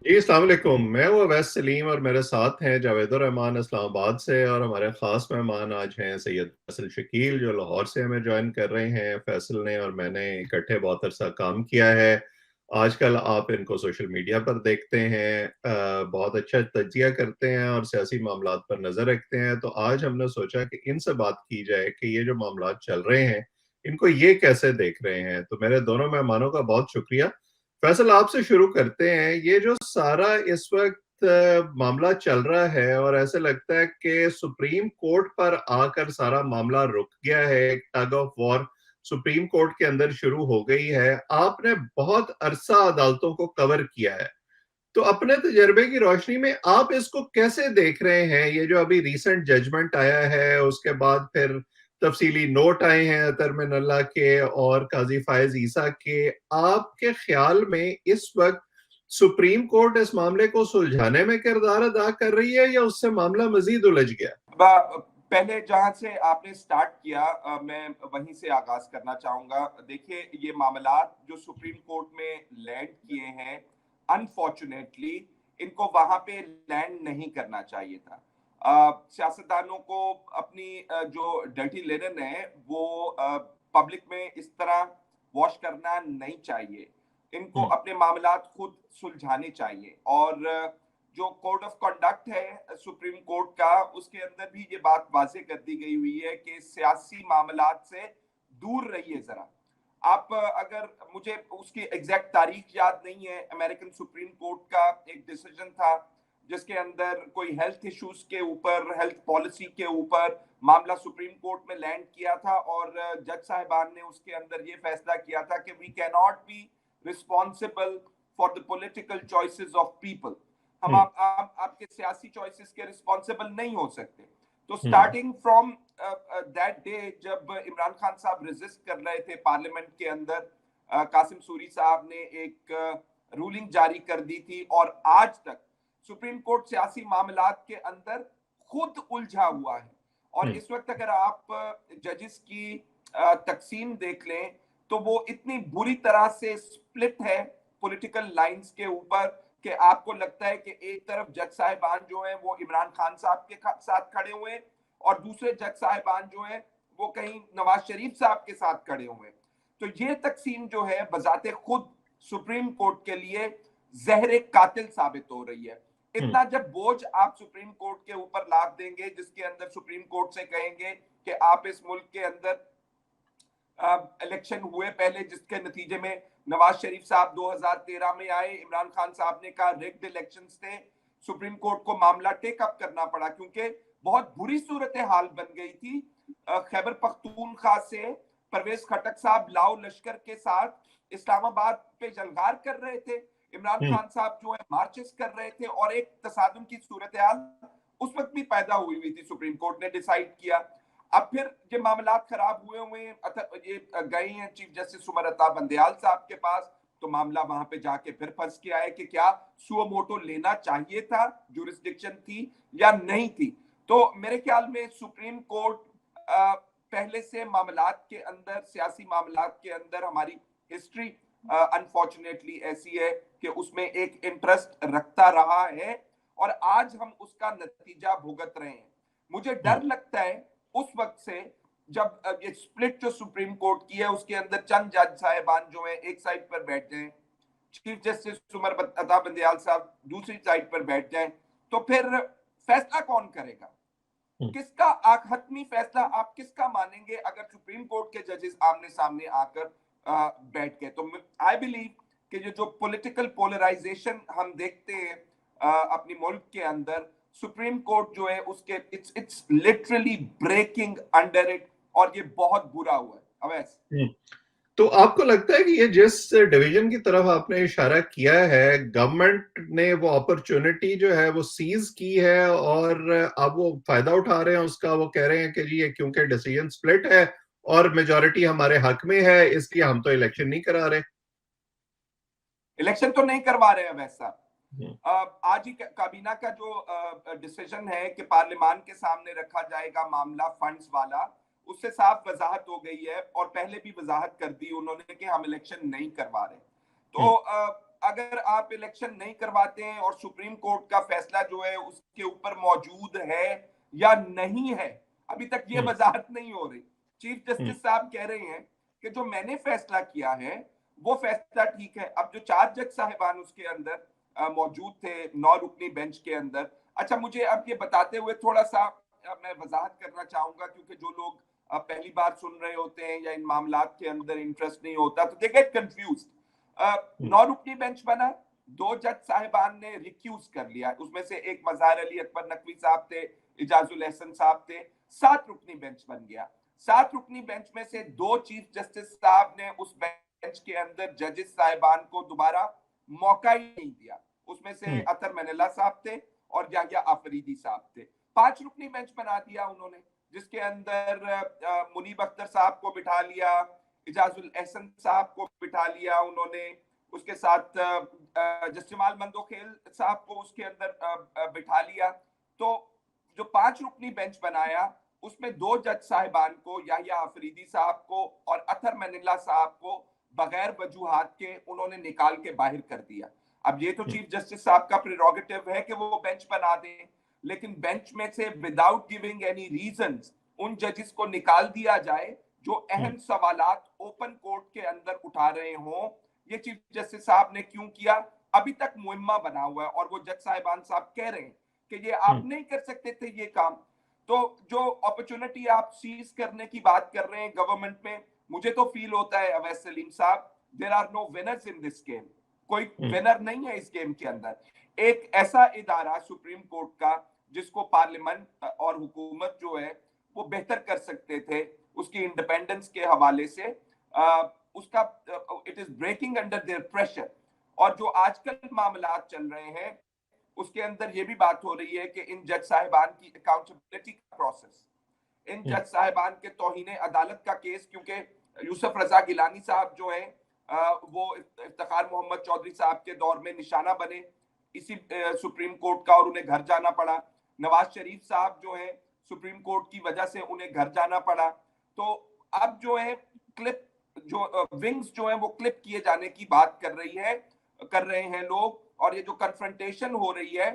जी, अस्सलाम वालेकुम। मैं हूँ अवैस सलीम और मेरे साथ हैं जावेदुर रहमान इस्लामाबाद से, और हमारे ख़ास मेहमान आज हैं सैयद फैसल शकील जो लाहौर से हमें जॉइन कर रहे हैं। फैसल ने और मैंने इकट्ठे बहुत अरसा काम किया है। आजकल आप इनको सोशल मीडिया पर देखते हैं, बहुत अच्छा तज्ज़िया करते हैं और सियासी मामलात पर नज़र रखते हैं। तो आज हमने सोचा कि इनसे बात की जाए कि ये जो मामलात चल रहे हैं, इनको ये कैसे देख रहे हैं। तो मेरे दोनों मेहमानों का बहुत शुक्रिया। फैसल, आपसे शुरू करते हैं। ये जो सारा इस वक्त मामला चल रहा है और ऐसे लगता है कि सुप्रीम कोर्ट पर आकर सारा मामला रुक गया है, एक tug of war supreme court के अंदर शुरू हो गई है। आपने बहुत अरसा अदालतों को कवर किया है, तो अपने तजर्बे की रोशनी में आप इसको कैसे देख रहे हैं? ये जो अभी रिसेंट जजमेंट आया है, उसके बाद फिर तफसीली नोट आए हैं अतर मिनल्ला के और काजी फायज ईसा के। आपके ख्याल में इस वक्त सुप्रीम कोर्ट इस मामले को सुलझाने में किरदार अदा कर रही है या उससे मामला मजीद उलझ गया? पहले जहां से आपने स्टार्ट किया, मैं वहीं से आगाज करना चाहूंगा। देखिए, ये मामलात जो सुप्रीम कोर्ट में लैंड किए हैं, अनफॉर्चुनेटली इनको वहां पे लैंड नहीं करना चाहिए था। सियासतदानों को अपनी जो डर्टी लिनन है वो पब्लिक में इस तरह वॉश करना नहीं चाहिए। इनको हम्म। अपने मामलात खुद सुलझाने चाहिए। और जो कोड ऑफ कंडक्ट है सुप्रीम कोर्ट का, उसके अंदर भी ये बात वाजे कर दी गई हुई है कि सियासी मामलात से दूर रहिए जरा। आप अगर, मुझे उसकी एग्जैक्ट तारीख याद नहीं है, अमेरिकन सुप्रीम कोर्ट का एक डिसीजन था जिसके अंदर कोई हेल्थ इश्यूज के ऊपर, हेल्थ पॉलिसी के ऊपर मामला सुप्रीम कोर्ट में लैंड किया था, और जज साहिबान ने उसके अंदर ये फैसला किया था कि we can not be responsible for the political choices of people. हम हम्म। आपके सियासी चॉइसेस के रिस्पॉन्सिबल नहीं हो सकते। तो हम्म। स्टार्टिंग फ्रॉम दैट डे, जब इमरान खान साहब रेजिस्ट कर रहे थे पार्लियामेंट के अंदर, कासिम सूरी साहब ने एक रूलिंग जारी कर दी थी, और आज तक सुप्रीम कोर्ट सियासी मामलात के अंदर खुद उलझा हुआ है। और हम्म। इस वक्त अगर आप जजेस की तकसीम देख लें, तो वो इतनी बुरी तरह से स्प्लिट है पॉलिटिकल लाइंस के ऊपर कि आपको लगता है कि एक तरफ जज साहिबान जो है वो इमरान खान साहब के साथ खड़े हुए हैं, और दूसरे जज साहिबान जो है वो कहीं नवाज शरीफ साहब के साथ खड़े हुए हैं। तो ये तकसीम जो है बजाते खुद सुप्रीम कोर्ट के लिए जहर कातिल साबित हो रही है। हम्म। इतना जब बोझ आप सुप्रीम कोर्ट के ऊपर लाद देंगे, जिसके अंदर सुप्रीम कोर्ट से कहेंगे कि आप इस मुल्क के अंदर इलेक्शन हुए पहले, जिसके नतीजे में नवाज शरीफ साहब 2013 में आए, इमरान खान साहब ने कहा रिग्ड इलेक्शंस थे, सुप्रीम कोर्ट को मामला टेक अप करना पड़ा क्योंकि बहुत बुरी सूरत हाल बन गई थी। खैबर पख्तूनख्वा से परवेज खटक साहब लाओ लश्कर के साथ इस्लामाबाद पे जलगार कर रहे थे, इमरान हम्म। खान साहब जो है मार्चेस कर रहे थे, और एक तसादुम की सूरत हाल उस वक्त भी पैदा हुई थी। सुप्रीम कोर्ट ने डिसाइड किया। अब फिर ये मामलात खराब हुए हुए ये गए हैं चीफ जस्टिस उमर अता बंदयाल साहब के पास, तो मामला वहां पे जाके फिर फंस के आए कि क्या सुओ मोटो लेना चाहिए था, जुरिस्डिक्शन थी या नहीं थी। तो मेरे ख्याल में सुप्रीम कोर्ट पहले से मामलात के अंदर, सियासी मामलात के अंदर हमारी हिस्ट्री अनफॉर्चुनेटली ऐसी है कि उसमें एक इंटरेस्ट रखता रहा है, और आज हम उसका नतीजा भुगत रहे हैं। मुझे हम्म। डर लगता है उस वक्त से, जब ये स्प्लिट जो सुप्रीम कोर्ट की है उसके अंदर चंद जज साहिबान जो है एक साइड पर बैठ जाएं, चीफ जस्टिस उमर अता बंदयाल साहब दूसरी साइड पर बैठ जाएं, तो फिर फैसला कौन करेगा? हम्म। किसका हतमी फैसला आप किसका मानेंगे अगर सुप्रीम कोर्ट के जजेस आमने सामने आकर बैठ गए? तो आई बिलीव कि जो पॉलिटिकल पोलराइजेशन हम देखते हैं अपनी मुल्क के अंदर, सुप्रीम कोर्ट जो है उसके it's literally breaking under it, और ये बहुत बुरा हुआ है। अवैस, हम्म। तो आपको लगता है कि ये जिस डिवीजन की तरफ आपने इशारा किया है, गवर्नमेंट ने वो अपॉर्चुनिटी जो है वो सीज की है और अब वो फायदा उठा रहे हैं उसका? वो कह रहे हैं कि जी ये क्योंकि डिसीजन स्प्लिट है और मेजॉरिटी हमारे हक में है, इसलिए हम तो इलेक्शन नहीं करा रहे। इलेक्शन तो नहीं करवा रहे हैं वैसा। हम्म। आज ही काबीना का जो डिसीजन है कि पार्लियामान के सामने रखा जाएगा मामला फंड्स वाला, उससे साफ वजाहत हो गई है, और पहले भी वजाहत कर दी उन्होंने कि हम इलेक्शन नहीं करवा रहे। तो अगर आप इलेक्शन नहीं करवाते हैं और सुप्रीम कोर्ट का फैसला जो है उसके ऊपर मौजूद है या नहीं है, अभी तक ये वजाहत नहीं हो रही। चीफ जस्टिस साहब कह रहे हैं कि जो मैंने फैसला किया है वो फैसला ठीक है। अब जो 4 जज साहिबान उसके अंदर मौजूद थे 9 रुकनी बेंच के अंदर। अच्छा, मुझे अब ये बताते हुए थोड़ा सा मैं वजाहत करना चाहूंगा, क्योंकि जो लोग पहली बार सुन रहे होते हैं या इन मामलात के अंदर इंटरेस्ट नहीं होता तो दे गेट कंफ्यूज। 9 रुकनी बेंच बना, 2 जज साहिबान ने रिक्यूज कर लिया, उसमें से एक मज़ार अली अकबर नकवी साहब थे, इजाजुल एहसन साहब थे। 7 रुकनी बेंच बन गया। 7 रुकनी बेंच में से 2 चीफ जस्टिस साहब ने उस बेंच के अंदर जजेस साहिबान को दोबारा मौका ही नहीं दिया। उसमें से अतर मनीला साहब थे और याह्या आफरीदी साहब थे। 5 रुकनी बेंच बना दिया उन्होंने, जिसके अंदर मुनीब अख्तर साहब को बिठा लिया, इजाजुल एहसन साहब को बिठा लिया उन्होंने, उसके साथ जस्टिमाल मंदोखेल साहब को उसके अंदर बिठा लिया। तो जो 5 रुकनी बेंच बनाया उसमें 2 जज साहिबान को, याह्या आफरीदी साहब को और अतर मनीला साहब को बगैर वजूहात के उन्होंने निकाल के बाहर कर दिया। अब ये तो चीफ जस्टिस साहब का प्रेरोगेटिव है कि वो बेंच बना दें, लेकिन बेंच में से विदाउट गिविंग एनी रीजंस उन जजेस को निकाल दिया जाए जो अहम सवालात ओपन कोर्ट के अंदर उठा रहे हों। ये चीफ जस्टिस साहब ने क्यों किया? अभी तक मुहिम्मा बना हुआ है और वो जज साहिबान साहब कह रहे हैं कि ये आप नहीं कर सकते थे ये काम। तो जो अपॉर्चुनिटी आप सीज करने की बात कर रहे हैं गवर्नमेंट में, मुझे तो फील होता है अवैस सलीम साहब, there are no winners in this game. कोई विनर नहीं है इस गेम के अंदर। एक ऐसा इदारा सुप्रीम कोर्ट का जिसको पार्लियामेंट और हुकूमत जो है वो बेहतर कर सकते थे उसकी इंडिपेंडेंस के हवाले से, उसका it is breaking under their pressure. और जो आजकल मामलात चल रहे हैं उसके अंदर ये भी बात हो रही है कि इन जज साहिबान की अकाउंटेबिलिटी का प्रोसेस, इन जज साहिबान के तौहीन अदालत का केस, क्योंकि यूसुफ रजा गिलानी साहब जो है वो इफ्तिखार मोहम्मद चौधरी साहब के दौर में निशाना बने इसी सुप्रीम कोर्ट का और उन्हें घर जाना पड़ा। नवाज शरीफ साहब जो है सुप्रीम कोर्ट की वजह से उन्हें घर जाना पड़ा। तो अब जो है क्लिप जो विंग्स जो है वो क्लिप किए जाने की बात कर रहे हैं लोग। और ये जो कन्फ्रंटेशन हो रही है,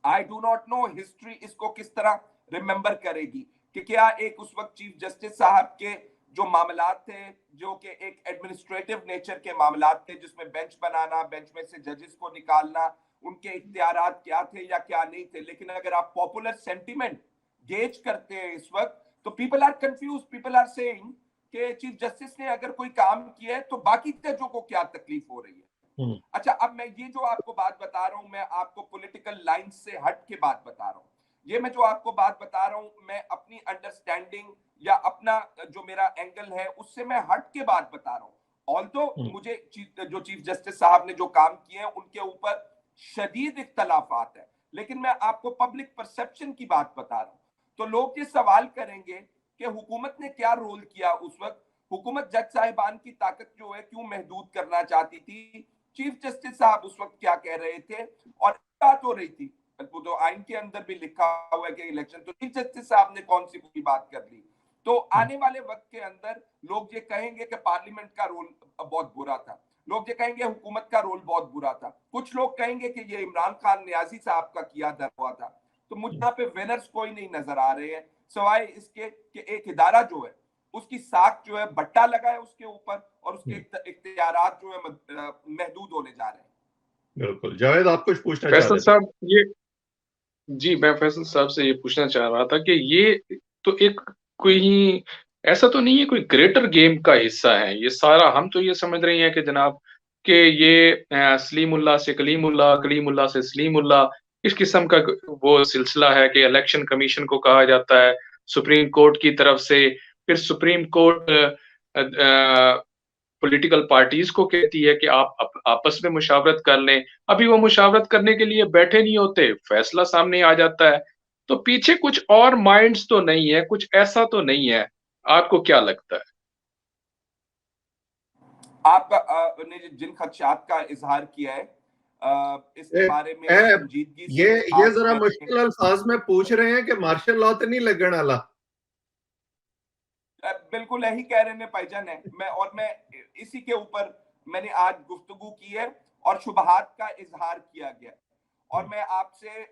I do not know history इसको किस तरह रिमेंबर करेगी कि क्या एक उस वक्त चीफ जस्टिस साहब के जो मामलात थे जो कि एक एडमिनिस्ट्रेटिव नेचर के मामलात थे, जिसमें बेंच बनाना, बेंच में से जजेस को निकालना, उनके इख्तियारात क्या थे या क्या नहीं थे। लेकिन अगर आप पॉपुलर सेंटिमेंट गेज करते हैं इस वक्त तो people are confuse, people are saying कि चीफ जस्टिस ने अगर कोई काम किया है तो बाकी जजों को क्या तकलीफ हो रही है। अच्छा, अब मैं ये जो आपको बात बता रहा हूं, मैं आपको पॉलिटिकल लाइन से हट के बात बता रहा हूं। ये मैं जो आपको बात बता रहा हूं मैं अपनी अंडरस्टैंडिंग या अपना जो मेरा एंगल है उससे मैं हट के बात बता रहा हूं। ऑल्दो मुझे जो चीफ जस्टिस साहब ने जो काम किए हैं उनके ऊपर शदीद इख्तलाफात है, लेकिन मैं आपको पब्लिक परसेप्शन की बात बता रहा हूं। तो लोग ये सवाल करेंगे कि हुकूमत ने क्या रोल किया उस वक्त, हुकूमत जज साहिबान की ताकत जो है क्यों महदूद करना चाहती थी, चीफ जस्टिस साहब उस वक्त क्या कह रहे थे और बात हो रही थी। वो तो आइन के अंदर भी लिखा हुआ है कि इलेक्शन, तो चीफ जस्टिस साहब ने कौन सी पूरी बात कर ली। तो आने वाले वक्त के अंदर लोग ये कहेंगे कि पार्लियामेंट का रोल बहुत बुरा था, लोग ये कहेंगे हुकूमत का रोल बहुत बुरा था, कुछ लोग कहेंगे कि ये इमरान खान नियाजी साहब का किया धर हुआ था। तो मुझे यहाँ पे विनर्स कोई नहीं नजर आ रहे हैं सिवाय इसके कि एक इदारा जो है उसकी साख जो है बट्टा लगा है उसके ऊपर और उसके इख्तियारात जो है महदूद होने जा रहे हैं। बिल्कुल। जावेद, आप कुछ पूछना चाह फैसल रहे थे? साहब जी, मैं फैसल साहब से ये पूछना चाह रहा था कि ये तो एक कोई ऐसा तो नहीं है कोई ग्रेटर गेम का हिस्सा है ये सारा। हम तो ये समझ रहे हैं कि जनाब कि ये सलीमुल्लाह से कलीमुल्लाह, कलीमुल्लाह से सलीमुल्लाह, इस किस्म का वो सिलसिला है कि इलेक्शन कमीशन को कहा जाता है सुप्रीम कोर्ट की तरफ से, फिर सुप्रीम कोर्ट पॉलिटिकल पार्टीज को कहती है कि आप आपस में मुशावरत कर लें। अभी वो मुशावरत करने के लिए बैठे नहीं होते, फैसला सामने आ जाता है। तो पीछे कुछ और माइंड्स तो नहीं है, कुछ ऐसा तो नहीं है, आपको क्या लगता है? आपने जिन खदशात का इजहार किया है इसके बारे में संजीदगी से ये जरा मुश्किल अल्फाज में पूछ रहे हैं कि मार्शल लॉ तो नहीं लगन वाला। बिल्कुल यही कह रहे हैं भाईजान है। मैं इसी के ऊपर मैंने आज गुफ्तगू की है और शुबहात का इजहार किया गया। और मैं आपसे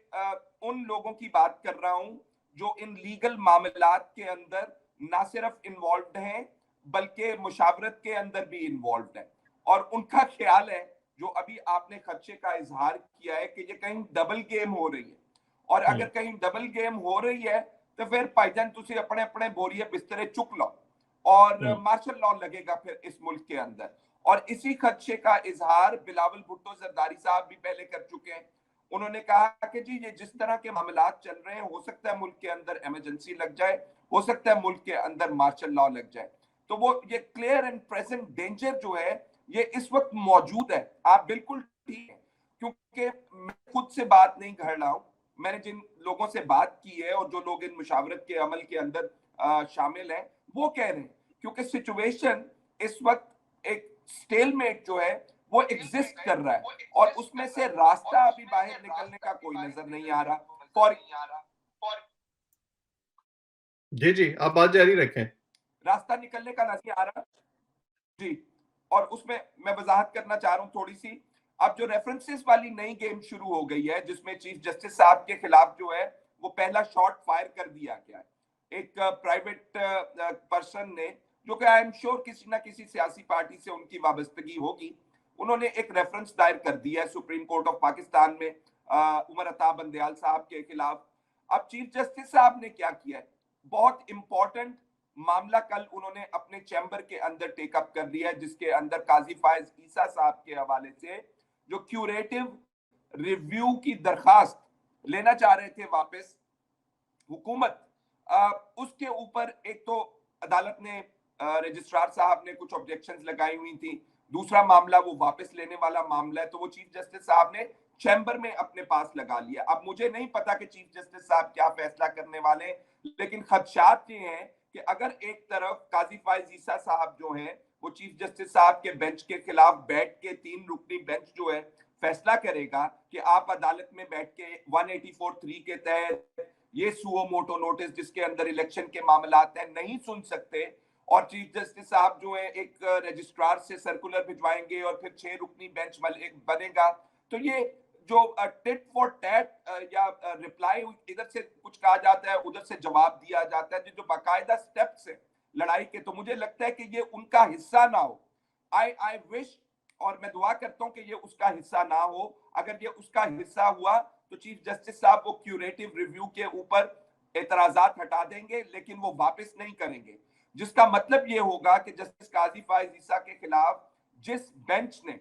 उन लोगों की बात कर रहा हूं जो इन लीगल मामलात के अंदर ना सिर्फ इन्वॉल्व हैं बल्कि मुशावरत के अंदर भी इन्वॉल्व है, और उनका ख्याल है जो अभी आपने खदशे का इजहार किया है कि ये कहीं डबल गेम हो रही है, और अगर कहीं डबल गेम हो रही है तो फिर भाईजान तुसी अपने अपने बोरिए बिस्तरे चुक लो और मार्शल लॉ लगेगा फिर इस मुल्क के अंदर। और इसी खदशे का इजहार बिलावल भुट्टो जरदारी साहब भी पहले कर चुके हैं। उन्होंने कहा कि जी ये जिस तरह के मामलात चल रहे हैं, हो सकता है मुल्क के अंदर इमरजेंसी लग जाए, हो सकता है मुल्क के अंदर मार्शल लॉ लग जाए। तो वो ये क्लियर एंड प्रेजेंट डेंजर जो है ये इस वक्त मौजूद है। आप बिल्कुल ठीक है, क्योंकि मैं खुद से बात नहीं कर रहा हूं, मैंने जिन लोगों से बात की है और जो लोग इन मुशावरत के अमल के अंदर शामिल हैं वो कह रहे हैं, क्योंकि सिचुएशन इस वक्त एक स्टेलमेट जो है वो एग्जिस्ट कर रहा है और उसमें से रास्ता अभी बाहर निकलने का कोई नजर नहीं आ रहा। फॉर जी जी आप बात जारी रखें। रास्ता निकलने का नजर आ रहा जी, और उसमें मैं वजाहत करना चाह रहा हूं थोड़ी सी। अब जो रेफरेंसेस वाली नई गेम शुरू हो गई है जिसमें चीफ जस्टिस साहब के खिलाफ जो है वो पहला शॉट फायर कर दिया गया है एक प्राइवेट पर्सन ने, जो कि आई एम श्योर किसी ना किसी सियासी पार्टी से उनकी वाबस्तगी होगी। उन्होंने एक रेफरेंस दायर कर दिया है सुप्रीम कोर्ट ऑफ पाकिस्तान में उमर अता बंदयाल साहब के खिलाफ। अब चीफ जस्टिस साहब ने क्या किया है, बहुत इंपॉर्टेंट मामला कल उन्होंने अपने चैम्बर के अंदर टेकअप कर लिया है, जिसके अंदर काजी फायज ईसा साहब के हवाले से जो क्यूरेटिव रिव्यू की दरखास्त लेना चाह रहे थे वापस हुकूमत, उसके ऊपर एक तो अदालत ने रजिस्ट्रार साहब ने कुछ ऑब्जेक्शंस लगाई हुई थी, दूसरा मामला वो वापस लेने वाला मामला है, तो वो चीफ जस्टिस साहब ने चैम्बर में अपने पास लगा लिया। अब मुझे नहीं पता कि चीफ जस्टिस साहब क्या फैसला करने वाले हैं, लेकिन खदशात ये हैं कि अगर एक तरफ काजी फायज ईसा साहब जो हैं वो चीफ जस्टिस साहब के बेंच के खिलाफ बैठ के 3 रुकनी बेंच जो है फैसला करेगा कि आप अदालत में बैठ के 184(3) के तहत ये सुओ मोटो नोटिस जिसके अंदर इलेक्शन के मामलात हैं नहीं सुन सकते, और चीफ जस्टिस साहब जो है एक रजिस्ट्रार से सर्कुलर भिजवाएंगे और फिर 6 रुकनी बेंच बनेगा, तो ये जो टिट फॉर टैट या रिप्लाई इधर से कुछ कहा जाता है उधर से जवाब दिया जाता है, जो बाकायदा स्टेप्स है लड़ाई के, तो मुझे लगता है कि ये उनका हिस्सा ना हो। आई विश और मैं दुआ करता हूं कि ये उसका हिस्सा ना हो। अगर ये उसका हिस्सा हुआ तो चीफ जस्टिस साहब वो क्यूरेटिव रिव्यू के ऊपर एतराजात हटा देंगे, लेकिन वो वापस नहीं करेंगे, जिसका मतलब ये होगा कि जस्टिस काजी फायज ईसा के खिलाफ जिस बेंच ने,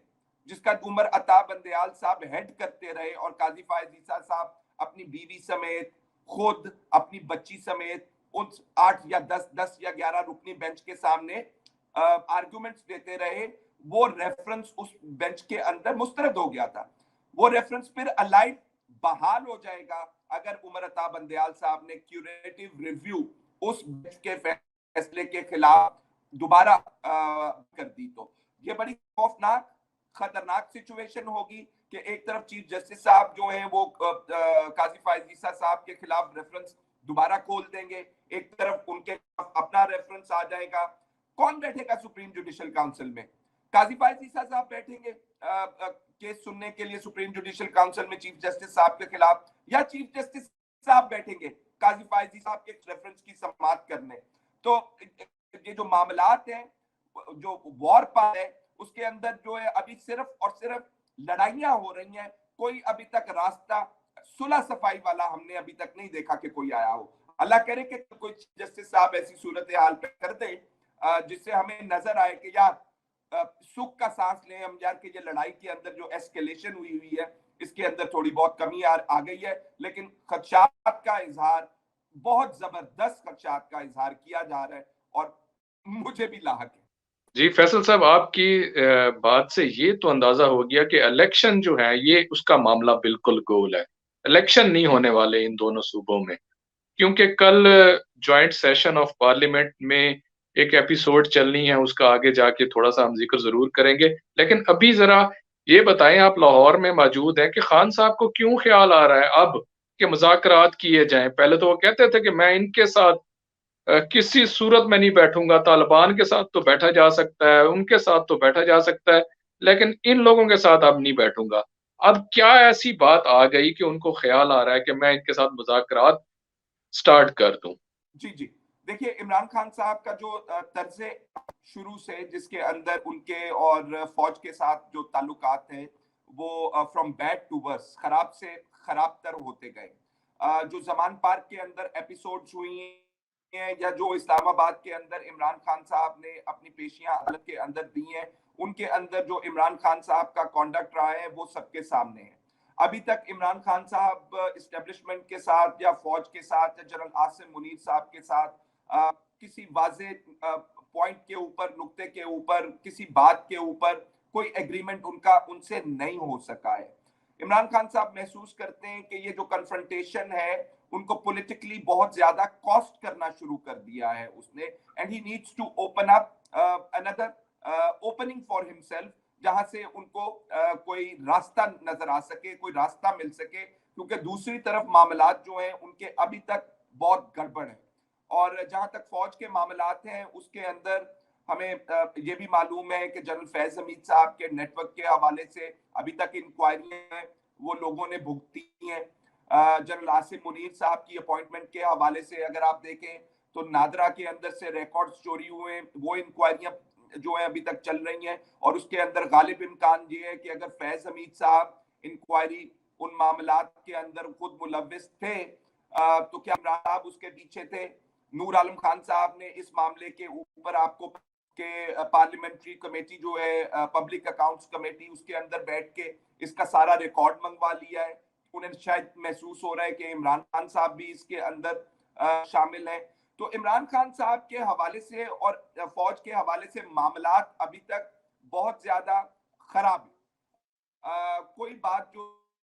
जिसका उमर अता बंदयाल साहब हेड करते रहे और काजी फायज ईसा साहब अपनी बीवी समेत, खुद अपनी बच्ची समेत उन 8 या 10 या 11 रुकनी बेंच के सामने आर्गुमेंट्स देते रहे, वो रेफरेंस उस बेंच के अंदर मुस्तरद हो गया था। वो रेफरेंस फिर अलाइव बहाल हो जाएगा अगर उमर अता बंदयाल साहब ने क्यूरेटिव रिव्यू उस बेंच के फैसले के खिलाफ दोबारा कर दी। तो ये बड़ी खौफनाक खतरनाक सिचुएशन होगी कि एक तरफ चीफ जस्टिस साहब जो है वो काजी फायज ईसा साहब के खिलाफ रेफरेंस दोबारा खोल देंगे, एक तरफ उनके अपना रेफरेंस आ जाएगा। कौन बैठेगा सुप्रीम जुडिशियल काउंसिल में? काजी फायज ईसा साहब बैठेंगे केस सुनने के लिए सुप्रीम जुडिशियल काउंसिल में चीफ जस्टिस साहब के खिलाफ, या चीफ जस्टिस साहब बैठेंगे काजी फायज ईसा साहब के रेफरेंस की समाअत करने? तो ये जो मामलात हैं, जो वॉर पार है उसके अंदर जो है अभी सिर्फ और सिर्फ लड़ाइयां हो रही हैं, कोई अभी तक रास्ता सुलह सफाई वाला हमने अभी तक नहीं देखा कि कोई आया हो। अल्लाह करे कि कोई जस्टिस साहब ऐसी सूरत हाल पे कर दे जिससे हमें नजर आए कि यार सुख का सांस लें हम यार, कि ये लड़ाई के अंदर जो एस्केलेशन हुई है इसके अंदर थोड़ी बहुत कमी आ गई है, लेकिन खदशात का इजहार, बहुत जबरदस्त खदशात का इजहार किया जा रहा है और मुझे भी लाहक है। जी फैसल साहब, आपकी बात से ये तो अंदाजा हो गया कि इलेक्शन जो है ये उसका मामला बिल्कुल गोल है। इलेक्शन नहीं होने वाले इन दोनों सूबों में, क्योंकि कल जॉइंट सेशन ऑफ पार्लियामेंट में एक एपिसोड चलनी है, उसका आगे जाके थोड़ा सा हम जिक्र जरूर करेंगे। लेकिन अभी जरा ये बताएं, आप लाहौर में मौजूद हैं, कि खान साहब को क्यों ख्याल आ रहा है अब कि मुज़ाकरात किए जाएं? पहले तो वो कहते थे कि मैं इनके साथ किसी सूरत में नहीं बैठूंगा, तालिबान के साथ तो बैठा जा सकता है, उनके साथ तो बैठा जा सकता है, लेकिन इन लोगों के साथ अब नहीं बैठूंगा। अब क्या ऐसी बात आ गई कि उनको ख्याल आ रहा है कि मैं इनके साथ मुज़ाकरात स्टार्ट कर दूं? जी, जी। देखिए, इमरान खान साहब का जो तर्ज़े शुरू से जिसके अंदर उनके और फ़ौज के साथ जो ताल्लुकात हैं, वो फ्रॉम बैड टू वर्स, खराब से खराबतर होते गए। जो ज़मान पार्क के अंदर एपिसोड्स हुई हैं या जो इस्लामाबाद के अंदर इमरान खान साहब ने अपनी पेशियाँ अदालत के अंदर दी हैं, उनके अंदर जो इमरान खान साहब का कॉन्डक्ट रहा है, वो सबके सामने है। अभी तक इमरान खान साहब इस्टेब्लिशमेंट के साथ या फौज के साथ या जनरल आसिम मुनीर साहब के साथ किसी वाजे पॉइंट के ऊपर, नुक्ते के ऊपर, किसी बात के ऊपर कोई एग्रीमेंट उनका उनसे नहीं हो सका है। इमरान खान साहब महसूस करते हैं कि ये जो कन्फ्रंटेशन है, उनको पॉलिटिकली बहुत ज्यादा कॉस्ट करना शुरू कर दिया है उसने, and he needs to open up another opening for himself, जहां से उनको कोई रास्ता नजर आ सके, कोई रास्ता मिल सके, क्योंकि दूसरी तरफ मामलात जो हैं उनके अभी तक बहुत गड़बड़ है। और जहां तक फौज के मामलात हैं, उसके अंदर हमें ये भी मालूम है कि जनरल फैज हमीद साहब के नेटवर्क के हवाले से अभी तक इंक्वायरी है, वो लोगों ने भुगती हैं। जनरल आसिम मुनीर साहब की अपॉइंटमेंट के हवाले से अगर आप देखें तो नादरा के अंदर से रिकॉर्ड्स चोरी हुए हैं, वो इंक्वायरियां जो है अभी तक चल रही हैं, और उसके अंदर गालिब इम्कान ये है कि अगर फैज हमीद साहब इंक्वायरी उन मामलात के अंदर खुद मुलविस थे, तो क्या इमरान साहब उसके पीछे थे? नूर आलम खान साहब ने इस मामले के ऊपर आपको के पार्लियामेंट्री कमेटी जो है, पब्लिक अकाउंट्स कमेटी, उसके अंदर बैठ के इसका सारा रिकॉर्ड मंगवा लिया है। उन्हें शायद महसूस हो रहा है कि इमरान खान साहब भी इसके अंदर शामिल हैं। तो इमरान खान साहब के हवाले से और फौज के हवाले से मामलात अभी तक बहुत ज्यादा खराब है। कोई बात जो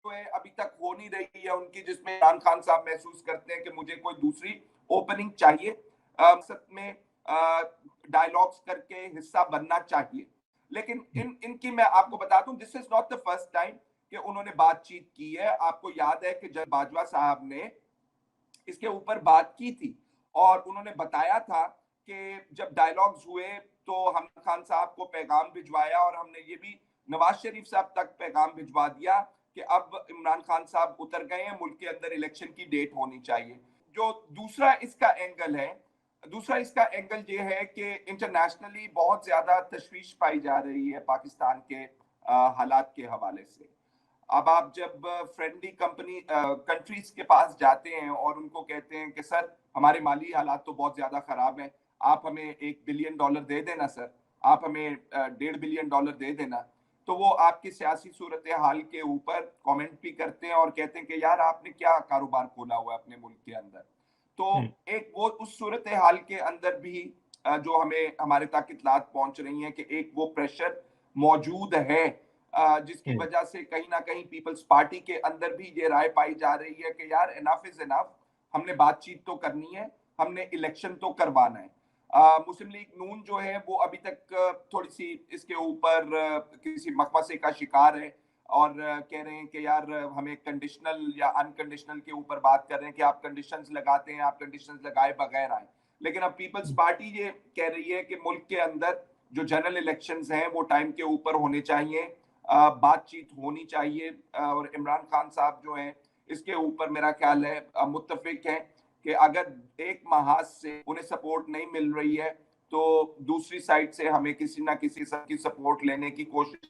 है अभी तक हो नहीं रही है उनकी, जिसमें इमरान खान साहब महसूस करते हैं कि मुझे कोई दूसरी ओपनिंग चाहिए, सच में डायलॉग्स करके हिस्सा बनना चाहिए। लेकिन इनकी मैं आपको बता दूं, this is not the first time कि उन्होंने बातचीत की है। आपको याद है कि जब बाजवा साहब ने इसके ऊपर बात की थी और उन्होंने बताया था कि जब डायलॉग्स हुए तो हम खान साहब को पैगाम भिजवाया, और हमने ये भी नवाज शरीफ साहब तक पैगाम भिजवा दिया कि अब इमरान खान साहब उतर गए हैं, मुल्क के अंदर इलेक्शन की डेट होनी चाहिए। जो दूसरा इसका एंगल ये है कि इंटरनेशनली बहुत ज्यादा तशवीश पाई जा रही है पाकिस्तान के हालात के हवाले से। अब आप जब फ्रेंडली कंट्रीज के पास जाते हैं और उनको कहते हैं कि सर हमारे माली हालात तो बहुत ज्यादा खराब हैं, आप हमें $1 बिलियन दे देना सर, आप हमें $1.5 बिलियन दे देना, तो वो आपकी सियासी सूरत हाल के ऊपर कमेंट भी करते हैं और कहते हैं कि यार आपने क्या कारोबार खोला हुआ है अपने मुल्क के अंदर। तो एक वो उस सूरत हाल के अंदर भी जो हमें हमारे तक इतलात पहुंच रही हैं कि एक वो प्रेशर मौजूद है, जिसकी वजह से कहीं ना कहीं पीपल्स पार्टी के अंदर भी ये राय पाई जा रही है कि यार इनफ इज इनफ, हमने बातचीत तो करनी है, हमने इलेक्शन तो करवाना है। मुस्लिम लीग नून जो है वो अभी तक थोड़ी सी इसके ऊपर किसी मकमसे का शिकार है, और कह रहे हैं कि यार हमें कंडीशनल या अनकंडीशनल के ऊपर बात कर रहे हैं कि आप कंडीशंस लगाते हैं, आप कंडीशंस लगाए बगैर आए। लेकिन अब पीपल्स पार्टी ये कह रही है कि मुल्क के अंदर जो जनरल इलेक्शंस हैं वो टाइम के ऊपर होने चाहिए, बातचीत होनी चाहिए, और इमरान खान साहब जो हैं इसके ऊपर मेरा ख्याल है मुत्तफिक है कि अगर एक महाज से उन्हें सपोर्ट नहीं मिल रही है तो दूसरी साइड से हमें किसी ना किसी की सपोर्ट लेने की कोशिश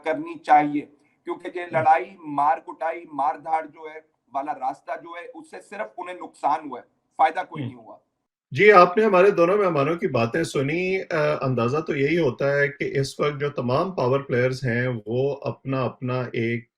करनी चाहिए, क्योंकि ये लड़ाई मार कुटाई मार धाड़ जो है वाला रास्ता जो है उससे सिर्फ उन्हें नुकसान हुआ है, फायदा कोई नहीं हुआ। जी, आपने हमारे दोनों मेहमानों की बातें सुनी। अंदाजा तो यही होता है कि इस वक्त जो तमाम पावर प्लेयर्स हैं वो अपना अपना एक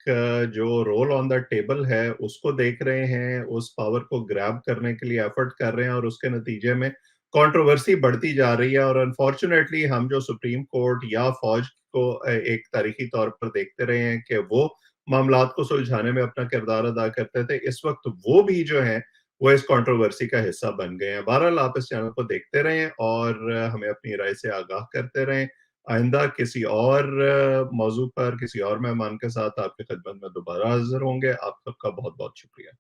जो रोल ऑन द टेबल है उसको देख रहे हैं, उस पावर को ग्रैब करने के लिए एफर्ट कर रहे हैं, और उसके नतीजे में कंट्रोवर्सी बढ़ती जा रही है। और अनफॉर्चुनेटली हम जो सुप्रीम कोर्ट या फौज को एक तारीखी तौर पर देखते रहे हैं कि वो मामलात को सुलझाने में अपना किरदार अदा करते थे, इस वक्त वो भी जो है वो इस कंट्रोवर्सी का हिस्सा बन गए हैं। बहरहाल आप इस चैनल को देखते रहें और हमें अपनी राय से आगाह करते रहें। आइंदा किसी और मौजू पर किसी और मेहमान के साथ आपकी खिदमत में दोबारा हाजिर होंगे। आप सबका बहुत बहुत शुक्रिया।